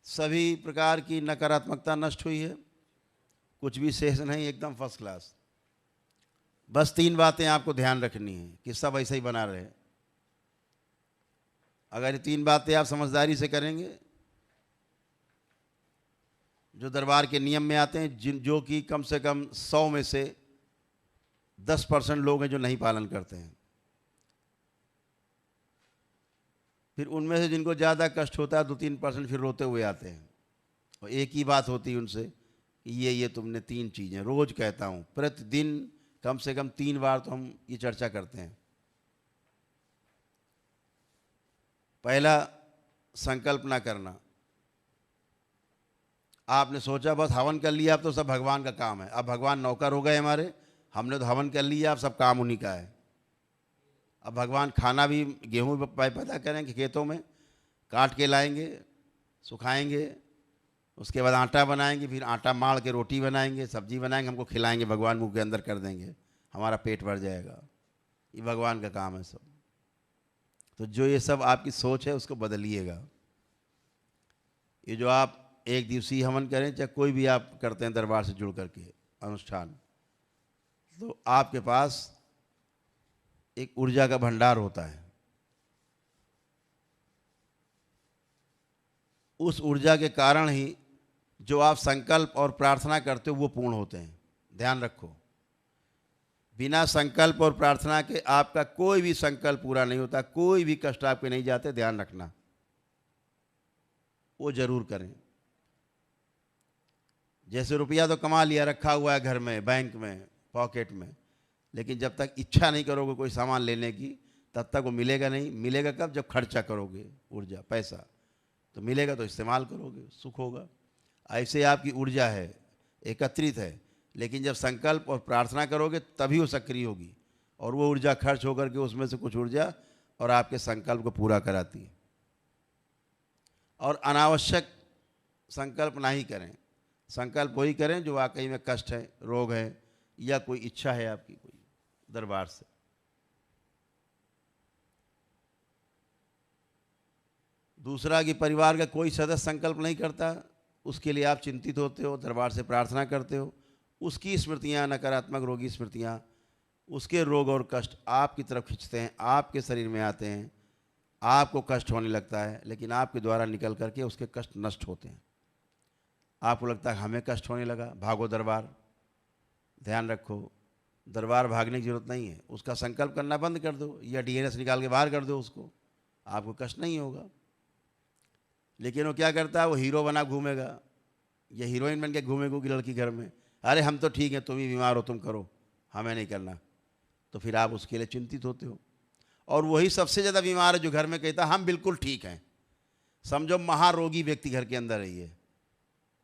सभी प्रकार की नकारात्मकता नष्ट हुई है, कुछ भी शेष नहीं, एकदम फर्स्ट क्लास। बस 3 बातें आपको ध्यान रखनी है कि सब ऐसे ही बना रहे। अगर ये 3 बातें आप समझदारी से करेंगे, जो दरबार के नियम में आते हैं, जो कि कम से कम 100 में से 10% लोग हैं जो नहीं पालन करते हैं, फिर उनमें से जिनको ज़्यादा कष्ट होता है 2-3% फिर रोते हुए आते हैं। और एक ही बात होती है उनसे कि ये तुमने 3 चीज़ें, रोज़ कहता हूँ, प्रतिदिन कम से कम 3 बार तो हम ये चर्चा करते हैं। पहला, संकल्प ना करना। आपने सोचा बस हवन कर लिया, अब तो सब भगवान का काम है, अब भगवान नौकर हो गए हमारे, हमने तो हवन कर लिया, अब सब काम उन्हीं का है। अब भगवान खाना भी गेहूँ पैदा करेंगे, खेतों में काट के लाएंगे, सुखाएंगे, उसके बाद आटा बनाएंगे, फिर आटा माड़ के रोटी बनाएंगे, सब्जी बनाएंगे, हमको खिलाएंगे, भगवान मुंह के अंदर कर देंगे, हमारा पेट भर जाएगा। ये भगवान का काम है सब। तो जो ये सब आपकी सोच है उसको बदलिएगा। ये जो आप 1 दिवसीय हवन करें, चाहे कोई भी आप करते हैं दरबार से जुड़ करके अनुष्ठान, तो आपके पास एक ऊर्जा का भंडार होता है। उस ऊर्जा के कारण ही जो आप संकल्प और प्रार्थना करते हो वो पूर्ण होते हैं। ध्यान रखो, बिना संकल्प और प्रार्थना के आपका कोई भी संकल्प पूरा नहीं होता, कोई भी कष्ट आपके नहीं जाते। ध्यान रखना, वो जरूर करें। जैसे रुपया तो कमा लिया, रखा हुआ है घर में, बैंक में, पॉकेट में, लेकिन जब तक इच्छा नहीं करोगे कोई सामान लेने की, तब तक वो मिलेगा नहीं। मिलेगा कब? जब खर्चा करोगे ऊर्जा, पैसा, तो मिलेगा तो इस्तेमाल करोगे, सुख होगा। ऐसे आपकी ऊर्जा है, एकत्रित है, लेकिन जब संकल्प और प्रार्थना करोगे तभी वो सक्रिय होगी, और वो ऊर्जा खर्च होकर के उसमें से कुछ ऊर्जा और आपके संकल्प को पूरा कराती है। और अनावश्यक संकल्प ना ही करें, संकल्प वही करें जो वाकई में कष्ट है, रोग है, या कोई इच्छा है आपकी कोई दरबार से। दूसरा कि परिवार का कोई सदस्य संकल्प नहीं करता, उसके लिए आप चिंतित होते हो, दरबार से प्रार्थना करते हो, उसकी स्मृतियाँ, नकारात्मक रोगी स्मृतियाँ, उसके रोग और कष्ट आपकी तरफ खींचते हैं, आपके शरीर में आते हैं, आपको कष्ट होने लगता है, लेकिन आपके द्वारा निकल करके उसके कष्ट नष्ट होते हैं। आपको लगता है हमें कष्ट होने लगा, भागो दरबार। ध्यान रखो, दरबार भागने की जरूरत नहीं है, उसका संकल्प करना बंद कर दो, या डीएनएस निकाल के बाहर कर दो उसको, आपको कष्ट नहीं होगा। लेकिन वो क्या करता है, वो हीरो बना घूमेगा, या हीरोइन बन के घूमेगी लड़की घर में, अरे हम तो ठीक है, तुम ही बीमार हो, तुम करो, हमें नहीं करना। तो फिर आप उसके लिए चिंतित होते हो। और वही सबसे ज़्यादा बीमार है जो घर में कहता हम बिल्कुल ठीक हैं। समझो महारोगी व्यक्ति घर के अंदर है, ये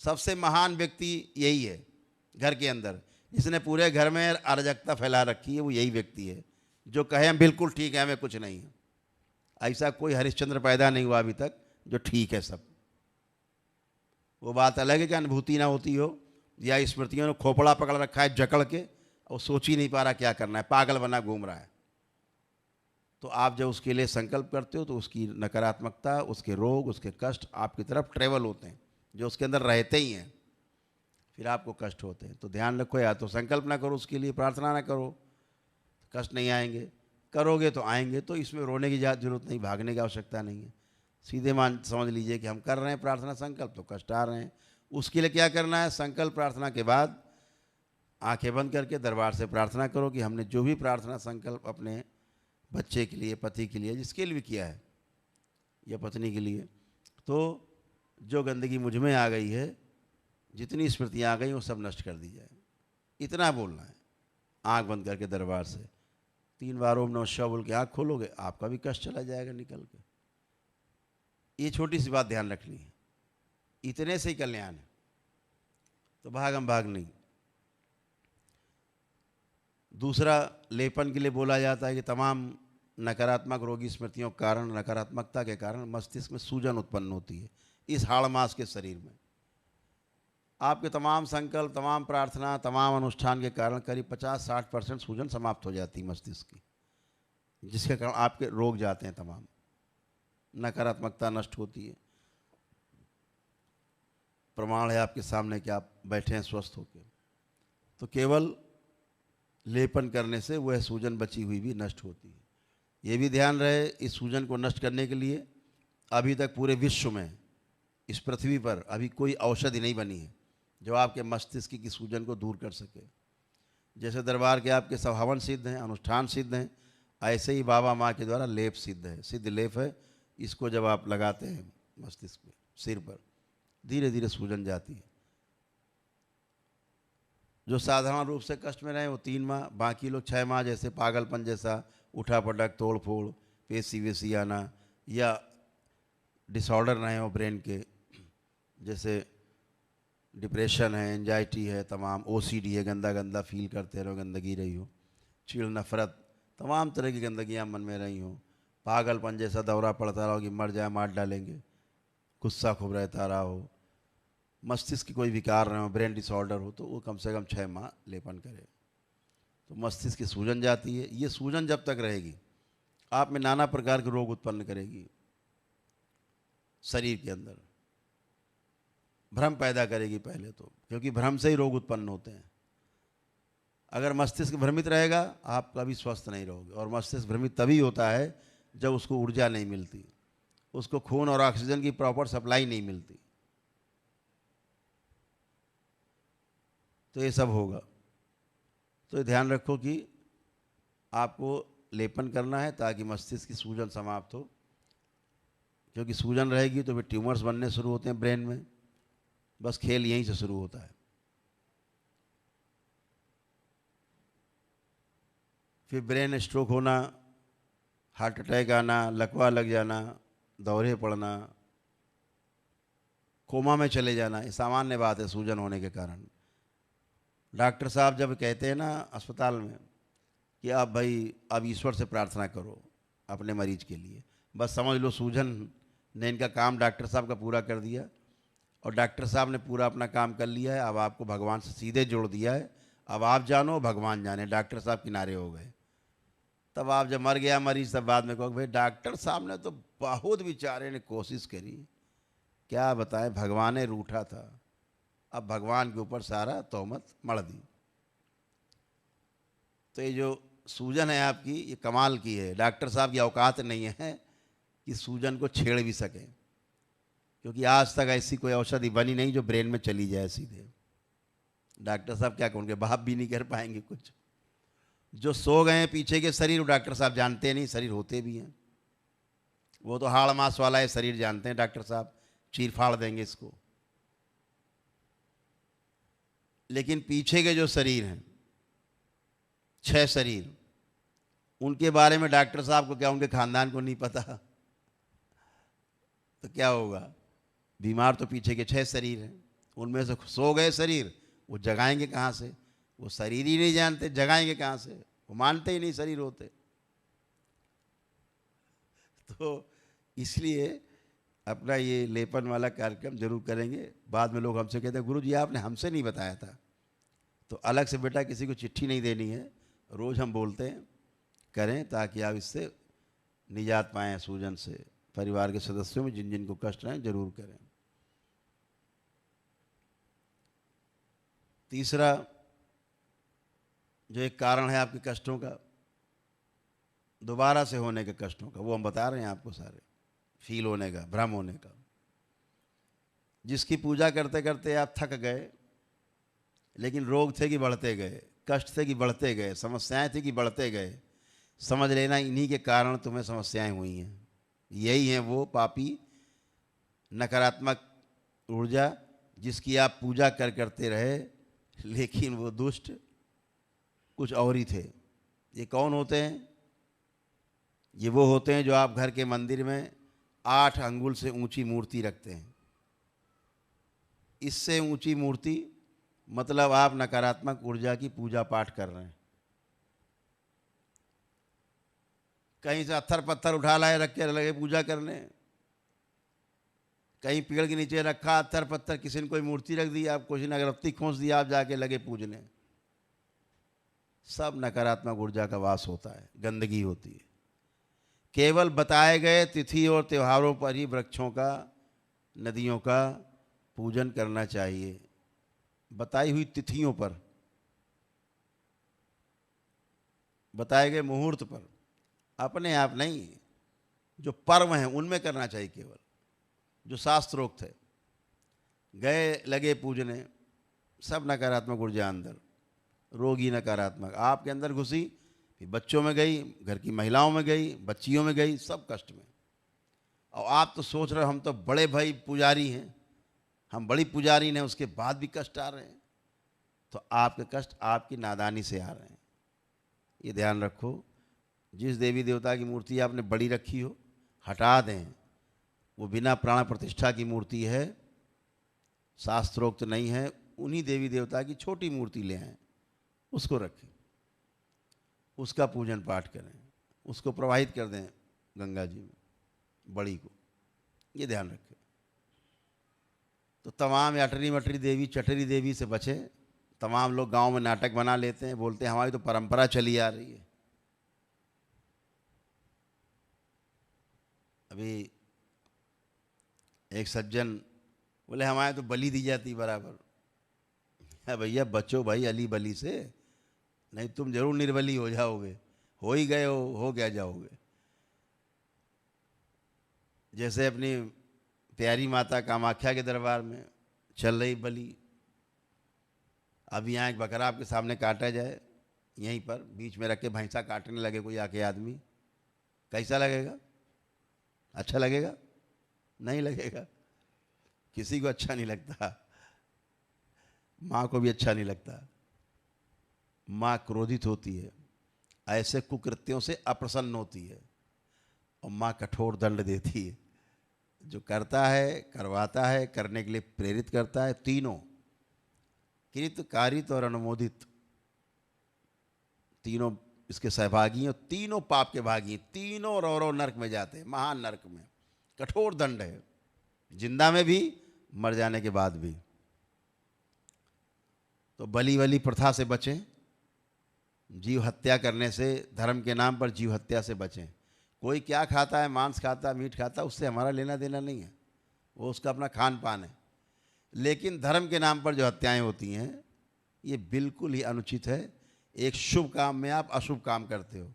सबसे महान व्यक्ति यही है घर के अंदर, जिसने पूरे घर में अराजकता फैला रखी है, वो यही व्यक्ति है जो कहे हम बिल्कुल ठीक है, हमें कुछ नहीं है। ऐसा कोई हरिश्चंद्र पैदा नहीं हुआ अभी तक जो ठीक है सब। वो बात अलग है कि अनुभूति ना होती हो, या स्मृतियों ने खोपड़ा पकड़ रखा है जकड़ के, और सोच ही नहीं पा रहा क्या करना है, पागल बना घूम रहा है। तो आप जब उसके लिए संकल्प करते हो तो उसकी नकारात्मकता, उसके रोग, उसके कष्ट आपकी तरफ ट्रेवल होते हैं, जो उसके अंदर रहते ही हैं, फिर आपको कष्ट होते हैं। तो ध्यान रखो, या तो संकल्प ना करो, उसके लिए प्रार्थना ना करो, कष्ट नहीं आएंगे, करोगे तो आएंगे। तो इसमें रोने की जरूरत नहीं, भागने की आवश्यकता नहीं है। सीधे समझ लीजिए कि हम कर रहे हैं प्रार्थना संकल्प, तो कष्ट आ रहे हैं। उसके लिए क्या करना है, संकल्प प्रार्थना के बाद आंखें बंद करके दरबार से प्रार्थना करो कि हमने जो भी प्रार्थना संकल्प अपने बच्चे के लिए, पति के लिए, जिसके लिए भी किया है, या पत्नी के लिए, तो जो गंदगी मुझ में आ गई है, जितनी स्मृतियाँ आ गई, वो सब नष्ट कर दी जाए। इतना बोलना है, आंख बंद करके दरबार से 3 बार ओम नमः शिवाय बोल के आँख खोलोगे, आपका भी कष्ट चला जाएगा निकल के। ये छोटी सी बात ध्यान रखनी है, इतने से ही कल्याण है, तो भागम भाग नहीं। दूसरा, लेपन के लिए बोला जाता है कि तमाम नकारात्मक रोगी स्मृतियों के कारण, नकारात्मकता के कारण मस्तिष्क में सूजन उत्पन्न होती है इस हाड़ मास के शरीर में। आपके तमाम संकल्प, तमाम प्रार्थना, तमाम अनुष्ठान के कारण करीब 50-60% सूजन समाप्त हो जाती है मस्तिष्क की, जिसके कारण आपके रोग जाते हैं तमाम। नकारात्मकता नष्ट होती है। प्रमाण है आपके सामने कि आप बैठे हैं स्वस्थ होकर। तो केवल लेपन करने से वह सूजन बची हुई भी नष्ट होती है। ये भी ध्यान रहे, इस सूजन को नष्ट करने के लिए अभी तक पूरे विश्व में, इस पृथ्वी पर अभी कोई औषधि नहीं बनी है जो आपके मस्तिष्क की सूजन को दूर कर सके। जैसे दरबार के आपके सब हवन सिद्ध हैं, अनुष्ठान सिद्ध हैं, ऐसे ही बाबा माँ के द्वारा लेप सिद्ध है, सिद्ध लेप है। इसको जब आप लगाते हैं मस्तिष्क में, सिर पर, धीरे धीरे सूजन जाती है। जो साधारण रूप से कष्ट में रहे वो 3 माह, बाकी लोग 6 माह, जैसे पागलपन जैसा, उठा पटक, तोड़ फोड़, पेशी वेशी आना, या डिसऑर्डर रहे हो ब्रेन के, जैसे डिप्रेशन है, एंजाइटी है, तमाम ओसीडी है, गंदा गंदा फील करते रहो, गंदगी रही हो, चिड़ नफरत, तमाम तरह की गंदगियाँ मन में रही हो, पागलपन जैसा दौरा पड़ता रहो कि मर जाए मार डालेंगे, गुस्सा खूब रहता रहा हो, मस्तिष्क की कोई विकार रहे हो, ब्रेन डिसऑर्डर हो, तो वो कम से कम 6 माह लेपन करे तो मस्तिष्क की सूजन जाती है। ये सूजन जब तक रहेगी आप में नाना प्रकार के रोग उत्पन्न करेगी, शरीर के अंदर भ्रम पैदा करेगी पहले तो, क्योंकि भ्रम से ही रोग उत्पन्न होते हैं। अगर मस्तिष्क भ्रमित रहेगा आप कभी स्वस्थ नहीं रहोगे, और मस्तिष्क भ्रमित तभी होता है जब उसको ऊर्जा नहीं मिलती, उसको खून और ऑक्सीजन की प्रॉपर सप्लाई नहीं मिलती, तो ये सब होगा। तो ये ध्यान रखो कि आपको लेपन करना है ताकि मस्तिष्क की सूजन समाप्त हो, क्योंकि सूजन रहेगी तो फिर ट्यूमर्स बनने शुरू होते हैं ब्रेन में। बस खेल यहीं से शुरू होता है। फिर ब्रेन स्ट्रोक होना, हार्ट अटैक आना, लकवा लग जाना, दौरे पड़ना, कोमा में चले जाना, ये सामान्य बात है सूजन होने के कारण। डॉक्टर साहब जब कहते हैं ना अस्पताल में कि आप भाई अब ईश्वर से प्रार्थना करो अपने मरीज के लिए, बस समझ लो सूजन ने इनका काम डॉक्टर साहब का पूरा कर दिया, और डॉक्टर साहब ने पूरा अपना काम कर लिया है। अब आपको भगवान से सीधे जोड़ दिया है। अब आप जानो भगवान जाने, डॉक्टर साहब किनारे हो गए। तब आप जब मर गया मरीज, तब बाद में कहो भाई डॉक्टर साहब ने तो बहुत बेचारे ने कोशिश करी, क्या बताएं भगवान ने रूठा था। अब भगवान के ऊपर सारा तोहमत मढ़ दी। तो ये जो सूजन है आपकी, ये कमाल की है। डॉक्टर साहब की औकात नहीं है कि सूजन को छेड़ भी सकें, क्योंकि आज तक ऐसी कोई औषधि बनी नहीं जो ब्रेन में चली जाए सीधे। डॉक्टर साहब क्या कहोगे, बाप भी नहीं कर पाएंगे कुछ। जो सो गए हैं पीछे के शरीर, वो डॉक्टर साहब जानते नहीं शरीर होते भी हैं। वो तो हाड़ मांस वाला है शरीर जानते हैं, डॉक्टर साहब चीर फाड़ देंगे इसको। लेकिन पीछे के जो शरीर हैं, 6 शरीर, उनके बारे में डॉक्टर साहब को क्या, उनके खानदान को नहीं पता, तो क्या होगा। बीमार तो पीछे के 6 शरीर हैं, उनमें से सो गए शरीर, वो जगाएंगे कहाँ से। वो शरीर ही नहीं जानते जगाएंगे कहाँ से, वो मानते ही नहीं शरीर होते। तो इसलिए अपना ये लेपन वाला कार्यक्रम जरूर करेंगे। बाद में लोग हमसे कहते हैं गुरु जी आपने हमसे नहीं बताया था। तो अलग से बेटा किसी को चिट्ठी नहीं देनी है, रोज़ हम बोलते हैं करें ताकि आप इससे निजात पाएँ सूजन से। परिवार के सदस्यों में जिन जिन को कष्ट हैं जरूर करें। तीसरा जो एक कारण है आपके कष्टों का, दोबारा से होने के कष्टों का, वो हम बता रहे हैं आपको सारे, फील होने का, भ्रम होने का। जिसकी पूजा करते करते आप थक गए, लेकिन रोग थे कि बढ़ते गए, कष्ट थे कि बढ़ते गए, समस्याएं थी कि बढ़ते गए, समझ लेना इन्हीं के कारण तुम्हें समस्याएं हुई हैं। यही है वो पापी नकारात्मक ऊर्जा जिसकी आप पूजा करते रहे, लेकिन वो दुष्ट कुछ और ही थे। ये कौन होते हैं? ये वो होते हैं जो आप घर के मंदिर में 8 अंगुल से ऊंची मूर्ति रखते हैं। इससे ऊंची मूर्ति मतलब आप नकारात्मक ऊर्जा की पूजा पाठ कर रहे हैं। कहीं से पत्थर पत्थर उठा लाए रख के लगे पूजा करने, कहीं पेड़ के नीचे रखा पत्थर पत्थर, किसी ने कोई मूर्ति रख दी, आप किसी ने अगरबत्ती खोस दिया, आप जाके लगे पूजने। सब नकारात्मक ऊर्जा का वास होता है, गंदगी होती है। केवल बताए गए तिथि और त्योहारों पर ही वृक्षों का, नदियों का पूजन करना चाहिए। बताई हुई तिथियों पर, बताए गए मुहूर्त पर, अपने आप नहीं। जो पर्व हैं उनमें करना चाहिए केवल, जो शास्त्रोक्त है। गए लगे पूजने, सब नकारात्मक ऊर्जा अंदर, रोगी नकारात्मक आपके अंदर घुसी, फिर बच्चों में गई, घर की महिलाओं में गई, बच्चियों में गई, सब कष्ट में। और आप तो सोच रहे हो हम तो बड़े भाई पुजारी हैं, हम बड़ी पुजारी हैं, उसके बाद भी कष्ट आ रहे हैं। तो आपके कष्ट आपकी नादानी से आ रहे हैं, ये ध्यान रखो। जिस देवी देवता की मूर्ति आपने बड़ी रखी हो, हटा दें। वो बिना प्राण प्रतिष्ठा की मूर्ति है, शास्त्रोक्त नहीं है। उन्हीं देवी देवता की छोटी मूर्ति ले आएं, उसको रखें, उसका पूजन पाठ करें, उसको प्रवाहित कर दें गंगा जी में, बड़ी को। ये ध्यान रखें। तो तमाम अटरी मटरी देवी, चटरी देवी से बचें। तमाम लोग गांव में नाटक बना लेते हैं, बोलते हैं हमारी तो परंपरा चली आ रही है। अभी एक सज्जन बोले हमारे तो बलि दी जाती बराबर। भैया बचो भाई अली बली से, नहीं तुम जरूर निर्बली हो जाओगे। हो ही गए हो क्या जाओगे। जैसे अपनी प्यारी माता कामाख्या के दरबार में चल रही बलि। अब यहाँ एक बकरा आपके सामने काटा जाए, यहीं पर बीच में रख के भैंसा काटने लगे कोई आके आदमी, कैसा लगेगा? अच्छा लगेगा? नहीं लगेगा। किसी को अच्छा नहीं लगता, माँ को भी अच्छा नहीं लगता। माँ क्रोधित होती है, ऐसे कुकृत्यों से अप्रसन्न होती है, और माँ कठोर दंड देती है। जो करता है, करवाता है, करने के लिए प्रेरित करता है, तीनों कृत, कारित और अनुमोदित, तीनों इसके सहभागी हैं। तीनों पाप के भागी, तीनों रौरव नरक में जाते हैं, महान नरक में। कठोर दंड है, जिंदा में भी, मर जाने के बाद भी। तो बलि वली प्रथा से बचें, जीव हत्या करने से, धर्म के नाम पर जीव हत्या से बचें। कोई क्या खाता है, मांस खाता है, मीट खाता है, उससे हमारा लेना देना नहीं है, वो उसका अपना खान पान है। लेकिन धर्म के नाम पर जो हत्याएं होती हैं, ये बिल्कुल ही अनुचित है। एक शुभ काम में आप अशुभ काम करते हो।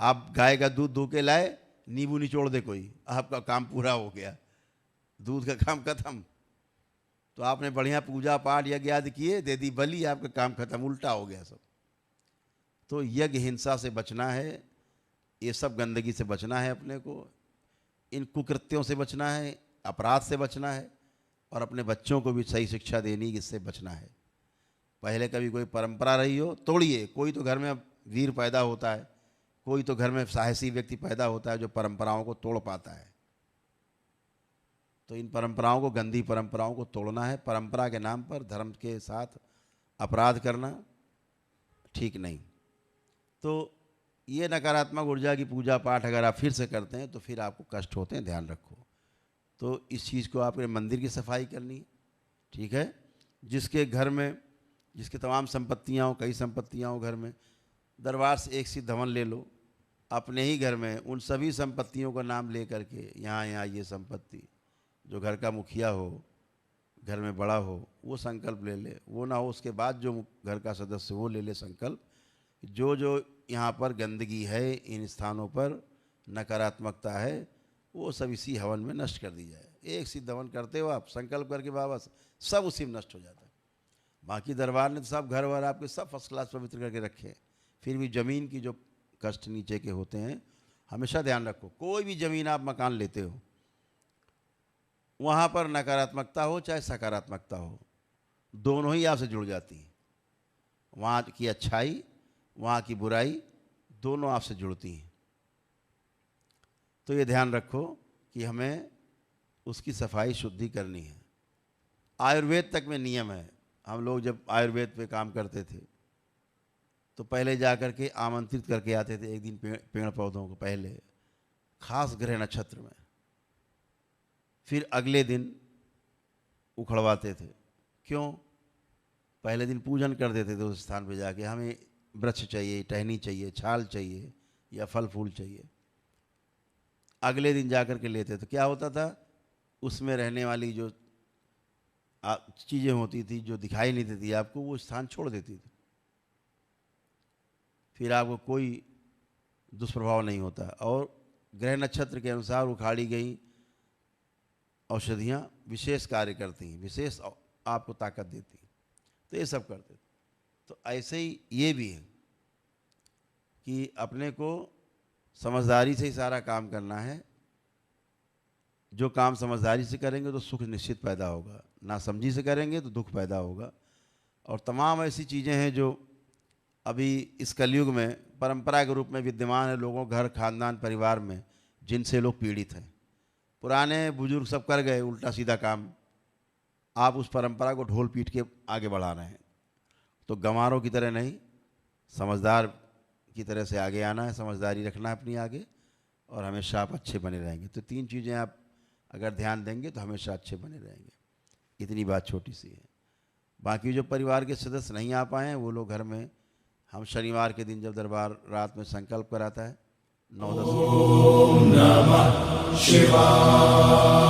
आप गाय का दूध धो के लाए, नींबू निचोड़ दे कोई, आपका काम पूरा हो गया, दूध का काम खत्म। तो आपने बढ़िया पूजा पाठ यज्ञ आदि किए, दे दी बलि, आपका काम खत्म, उल्टा हो गया सब। तो यज्ञ हिंसा से बचना है, ये सब गंदगी से बचना है अपने को, इन कुकृत्यों से बचना है, अपराध से बचना है, और अपने बच्चों को भी सही शिक्षा देनी, इससे बचना है। पहले कभी कोई परंपरा रही हो, तोड़िए। कोई तो घर में वीर पैदा होता है, कोई तो घर में साहसी व्यक्ति पैदा होता है जो परंपराओं को तोड़ पाता है। तो इन परंपराओं को, गंदी परंपराओं को तोड़ना है। परंपरा के नाम पर धर्म के साथ अपराध करना ठीक नहीं। तो ये नकारात्मक ऊर्जा की पूजा पाठ अगर आप फिर से करते हैं तो फिर आपको कष्ट होते हैं, ध्यान रखो। तो इस चीज़ को आपके मंदिर की सफाई करनी है, ठीक है। जिसके घर में, जिसके तमाम संपत्तियाँ हो, कई संपत्तियाँ हो घर में, दरबार से एक सिद्ध हवन ले लो अपने ही घर में। उन सभी संपत्तियों का नाम ले करके, यहाँ यहाँ ये संपत्ति, जो घर का मुखिया हो, घर में बड़ा हो, वो संकल्प ले ले। वो ना हो उसके बाद जो घर का सदस्य वो ले ले संकल्प, जो जो यहाँ पर गंदगी है, इन स्थानों पर नकारात्मकता है, वो सब इसी हवन में नष्ट कर दी जाए। एक सिद्ध हवन करते हो आप संकल्प करके, बाबा सब उसी में नष्ट हो जाता है। बाकी दरबार ने तो सब घर वर आपके सब फर्स्ट क्लास पवित्र करके रखे हैं। फिर भी ज़मीन की जो कष्ट नीचे के होते हैं, हमेशा ध्यान रखो। कोई भी ज़मीन आप मकान लेते हो, वहाँ पर नकारात्मकता हो चाहे सकारात्मकता हो, दोनों ही आपसे जुड़ जाती हैं। वहाँ की अच्छाई, वहाँ की बुराई, दोनों आपसे जुड़ती हैं। तो ये ध्यान रखो कि हमें उसकी सफाई शुद्धि करनी है। आयुर्वेद तक में नियम है। हम लोग जब आयुर्वेद पे काम करते थे तो पहले जा कर के आमंत्रित करके आते थे एक दिन पेड़ पौधों को, पहले खास ग्रह नक्षत्र में, फिर अगले दिन उखड़वाते थे। क्यों? पहले दिन पूजन कर देते थे उस स्थान पे जाके, हमें वृक्ष चाहिए, टहनी चाहिए, छाल चाहिए या फल फूल चाहिए। अगले दिन जा कर के लेते। तो क्या होता था, उसमें रहने वाली जो चीज़ें होती थी जो दिखाई नहीं देती आपको, वो स्थान छोड़ देती थी, फिर आपको कोई दुष्प्रभाव नहीं होता। और ग्रह नक्षत्र के अनुसार उखाड़ी गई औषधियाँ विशेष कार्य करती हैं, विशेष आपको ताकत देती हैं। तो ये सब करते थे। तो ऐसे ही ये भी है कि अपने को समझदारी से ही सारा काम करना है। जो काम समझदारी से करेंगे तो सुख निश्चित पैदा होगा, ना समझी से करेंगे तो दुख पैदा होगा। और तमाम ऐसी चीज़ें हैं जो अभी इस कलयुग में परंपरा के रूप में विद्यमान है लोगों घर, खानदान, परिवार में, जिनसे लोग पीड़ित हैं। पुराने बुजुर्ग सब कर गए उल्टा सीधा काम, आप उस परंपरा को ढोल पीट के आगे बढ़ा रहे हैं। तो गंवारों की तरह नहीं, समझदार की तरह से आगे आना है, समझदारी रखना है अपनी आगे, और हमेशा आप अच्छे बने रहेंगे। तो 3 चीज़ें आप अगर ध्यान देंगे तो हमेशा अच्छे बने रहेंगे। इतनी बात छोटी सी है। बाकी जो परिवार के सदस्य नहीं आ पाए हैं वो लोग घर में, हम शनिवार के दिन जब दरबार रात में संकल्प कराता है 9-10 ओम नमः शिवाय।